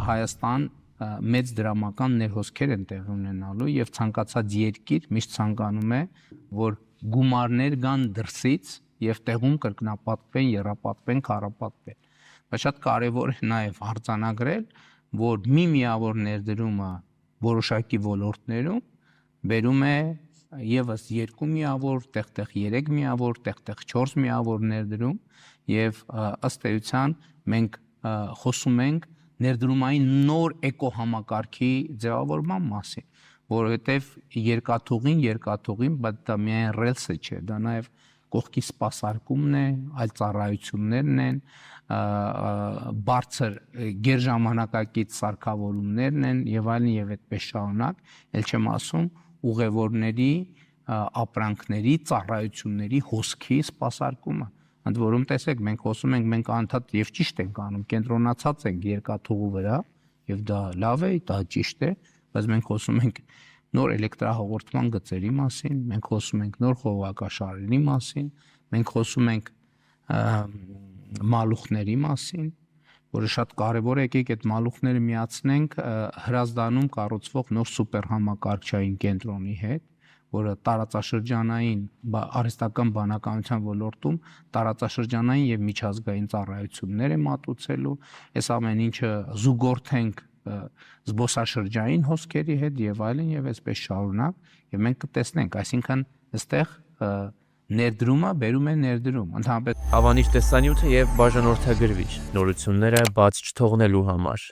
Հայաստան մեծ դրամական ներհոսքեր են տեղի ունենալու եւ ցանկացած երկիր միշտ ցանկանում է, որ գումարներ գան դրսից եւ տեղում կրկնապատկվեն, եռապատկվեն, քառապատկվեն։ Բայց շատ կարեւոր է նաեւ արձանագրել, որ մի միավոր ներդրումը որոշակի ոլորտներում բերում է եւս 2 միավոր, տեղ-տեղ 3 միավոր, տեղ-տեղ 4 միավոր ներդրում եւ ըստ էության մենք խոսում ենք ներդրումային նոր էկոհամակարգի ձևավորման մասին, որովհետև երկաթուղին, բայց դա միայն ռելսը չէ, դա նաև կողքի սպասարկումն է, այլ ծառայություններն են, բարձր գերժամանակակից սարքավորումներն են եւ այլն եւ այդպես շարունակ, ել չեմ ասում ուղևորների, ապրանքների, ծառայությունների հոսքի սպասարկումը։ Ընդ որում տեսեք, մենք խոսում ենք, մենք անդադ եւ ճիշտ ենք անում, կենտրոնացած ենք երկաթուղու վրա եւ դա լավ է, դա ճիշտ է, բայց մենք խոսում ենք նոր էլեկտրահաղորդման գծերի մասին, մենք խոսում ենք նոր խողովակաշարերի մասին, մենք խոսում ենք մալուխների մասին, որը շատ կարևոր է, եկեք այդ մալուխները միացնենք Հրազդանում կառուցվող նոր սուպերհամակարգչային կենտրոնի հետ, որը տարածաշրջանային արհեստական բանականության ոլորտում տարածաշրջանային եւ միջազգային ծառայություններ է մատուցելու, այս ամեն ինչը զուգորդենք զբոսաշրջային հոսքերի հետ եւ այլն եւ այսպես շարունակ եւ մենք կտեսնենք, այսինքն այստեղ ներդրումը բերում է ներդրում, ընդհանրապես Հավանիչ տեսանյութը եւ բաժանորդագրվիչ նորությունները բաց չթողնելու համար